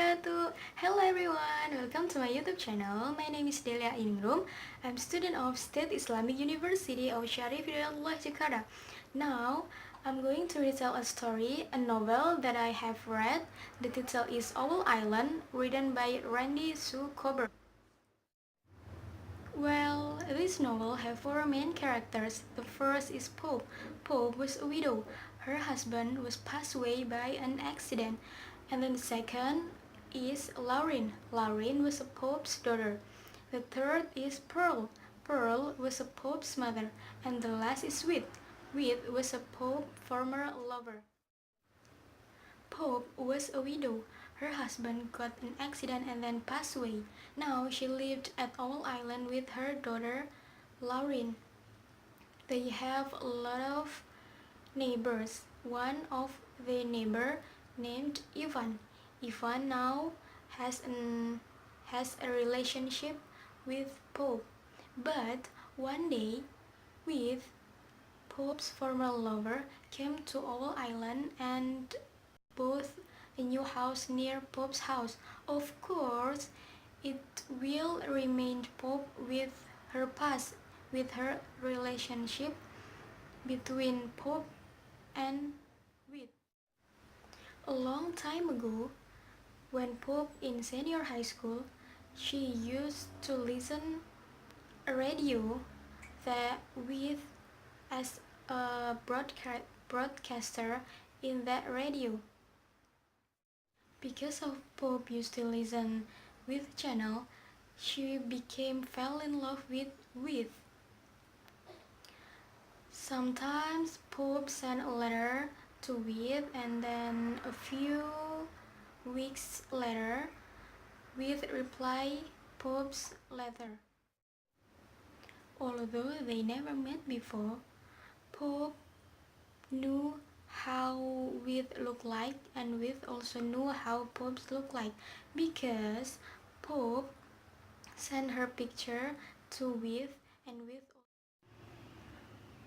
wabarakatuh. Hello everyone, welcome to my YouTube channel. My name is Delya Ayuningrum. I'm student of State Islamic University of Syarif, Hidayatullah, Jakarta. Now, I'm going to retell a story, a novel that I have read. The title is Owl Island, written by Randy Sue Coburn. Well, this novel has four main characters. The first is Pope. Pope was a widow. Her husband was passed away by an accident. And then the second is Lauren. Lauren was a Pope's daughter. The third is Pearl. Pearl was a Pope's mother. And the last is Wit. Wit was a Pope's former lover. Pope was a widow. Her husband got an accident and then passed away. Now she lived at Owl Island with her daughter, Lauren. They have a lot of neighbors. One of the neighbor named Ivan. Ivan now has a relationship with Pope. But one day, with Pope's former lover came to Owl Island and bought a new house near Pope's house. Of course, it will remain Pope with her past, with her relationship between Pope and Wit. A long time ago, when Pope in senior high school, she used to listen a radio that with as a broadcaster in that radio. Because of Pope used to listen with channel, she fell in love with. Sometimes Pope sent a letter to Wit, and then a few weeks later, Wit reply Pope's letter. Although they never met before, Pope knew how Wit looked like, and Wit also knew how Pope looked like, because Pope sent her picture to Wit, and Wit.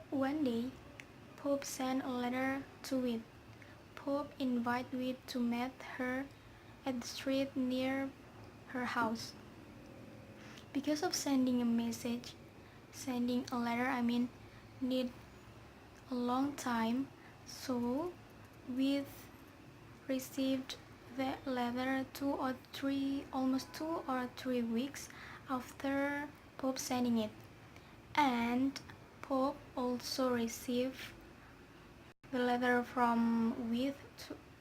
One day, Pope sent a letter to Wit. Pope invited Wit to meet her at the street near her house. Because of sending a letter, need a long time, so we received the letter almost 2 or 3 weeks after Pope sending it, and Pope also received the letter from Wit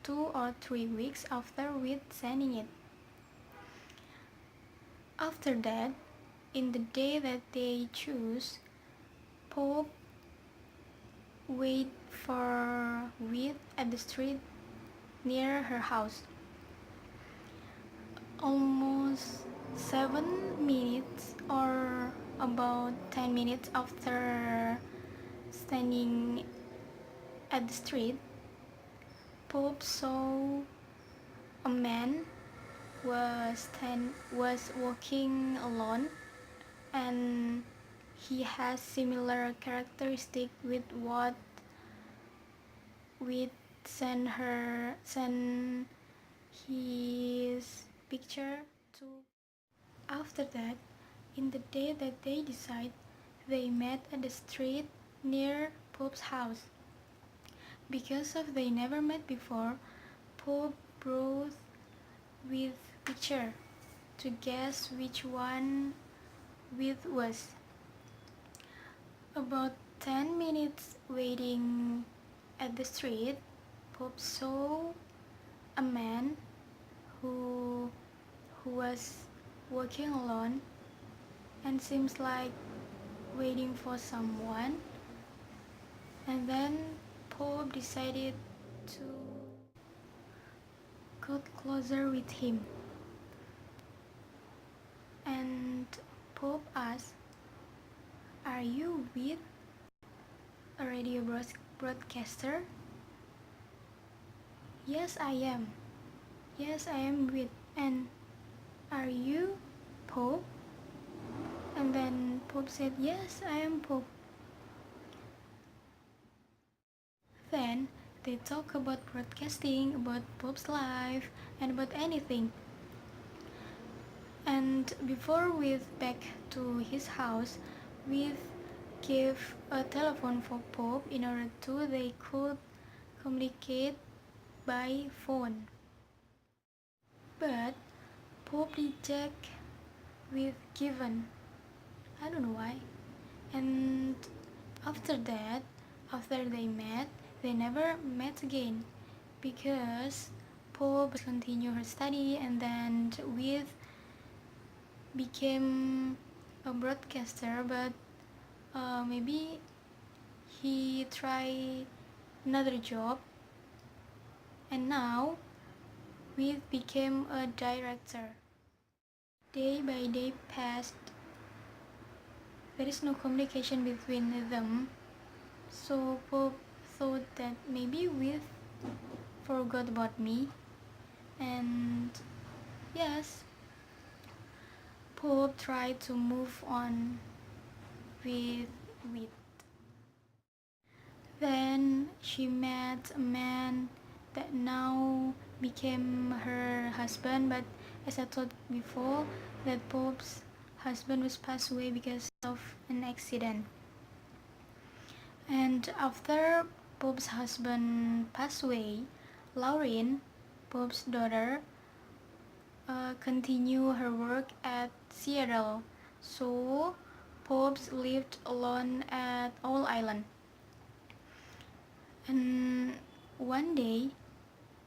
2 or 3 weeks after Wit sending it. After that, in the day that they choose, Pope wait for Wit at the street near her house. Almost 7 minutes or about 10 minutes after standing at the street, Pope saw a man was walking alone, and he has similar characteristic with what we send his picture to. After that, in the day that they decide, they met at the street near Pope's house. Because of they never met before, Pope brought with picture to guess which one Wit was. About 10 minutes waiting at the street, Pope saw a man who was walking alone and seems like waiting for someone. And then Pope decided to got closer with him. And Pope asked, "Are you with a radio broadcaster?" "Yes, I am." "Yes, I am with." "And are you Pope?" And then Pope said, "Yes, I am Pope." Then they talk about broadcasting, about Pope's life, and about anything. And before we back to his house, we gave a telephone for Pope in order to they could communicate by phone. But Pope reject with given. I don't know why. And after that, after they met, they never met again because Pope continued her study and then with became a broadcaster, but maybe he tried another job, and now we became a director. Day by day passed. There is no communication between them, so Pope thought that maybe we forgot about me, and yes, Pope tried to move on with. Then she met a man that now became her husband, but as I told before, that Pope's husband was passed away because of an accident. And after Pope's husband passed away, Lauren, Pope's daughter, continued her work at Seattle, so Pope lived alone at Owl Island. And one day,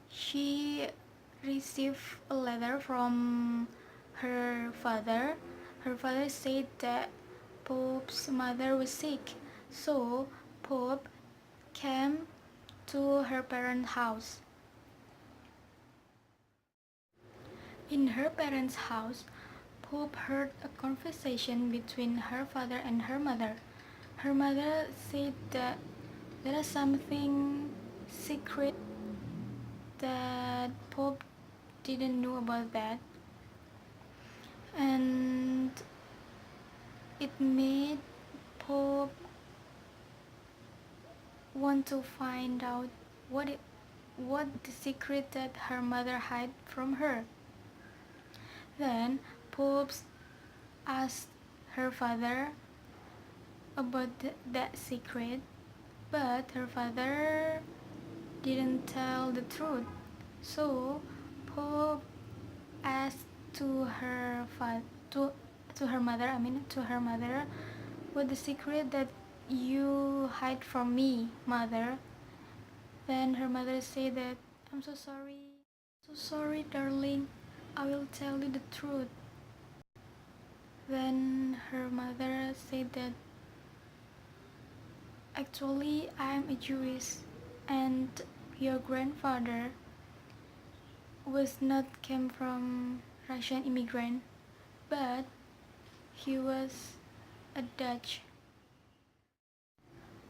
she received a letter from her father. Her father said that Pope's mother was sick, so Pope came to her parents' house. In her parents' house, Pope heard a conversation between her father and her mother. Her mother said that there is something secret that Pope didn't know about that, and it made Pope want to find out what the secret that her mother hid from her. Then Pope asked her father about that secret, but her father didn't tell the truth. So Pope asked to her mother, what the secret that you hide from me, mother? Then her mother said that, I'm so sorry, darling. I will tell you the truth. Then her mother said that, actually, I am a Jewish, and your grandfather was not came from Russian immigrant, but he was a Dutch.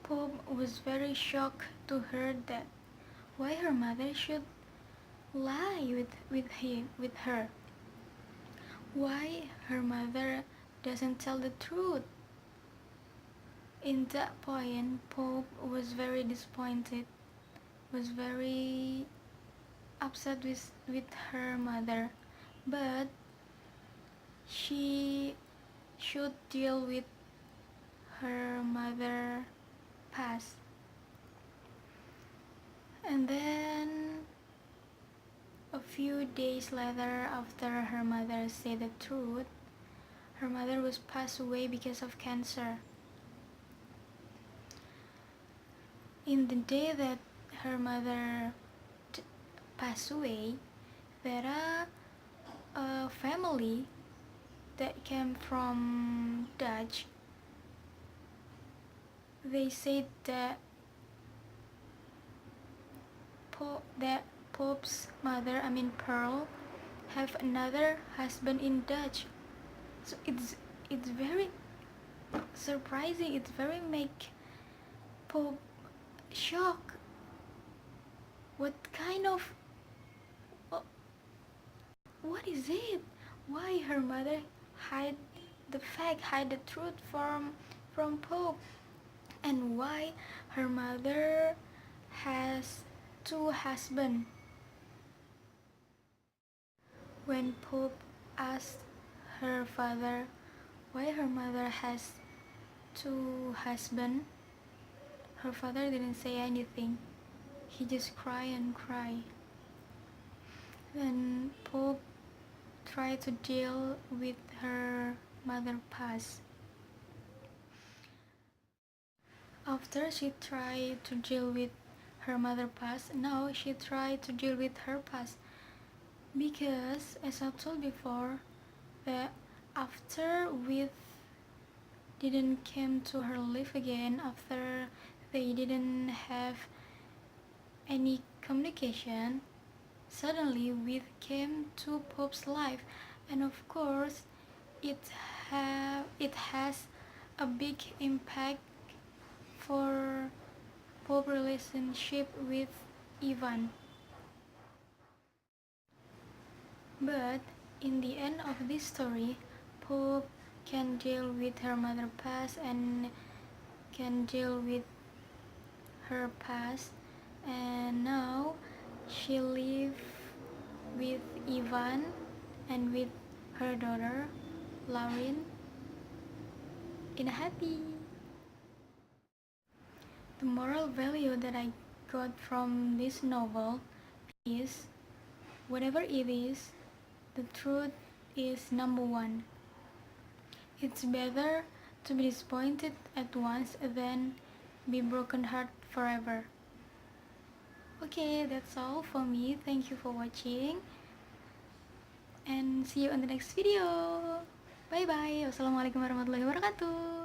Pope was very shocked to hear that. Why her mother should lie with her? Why her mother doesn't tell the truth? In that point, Pope was very disappointed, was very upset with her mother, but she should deal with her mother past. And then a few days later, after her mother said the truth, her mother was passed away because of cancer. In the day that her mother passed away, there are a family that came from Dutch. They said that Pope's mother, Pearl, have another husband in Dutch. So it's very surprising. It's very make Pope shock. What kind of what is it? Why her mother hide the truth from Pope, and why her mother has two husbands? When Pope asked her father why her mother has two husbands. Her father didn't say anything. He just cry and cry. Then Pope tried to deal with her mother past. After she tried to deal with her mother past, now she tried to deal with her past. Because as I told before, that after with didn't came to her life again, after they didn't have any communication, suddenly with came to Pope's life, and of course it has a big impact for Pope relationship with Ivan. But in the end of this story, Pope can deal with her mother past and can deal with her past, and now she live with Ivan and with her daughter Lauren in happy. The moral value that I got from this novel is whatever it is, the truth is number one. It's better to be disappointed at once than be broken heart forever. Okay, that's all for me. Thank you for watching and see you on the next video. Bye bye. Wassalamualaikum warahmatullahi wabarakatuh.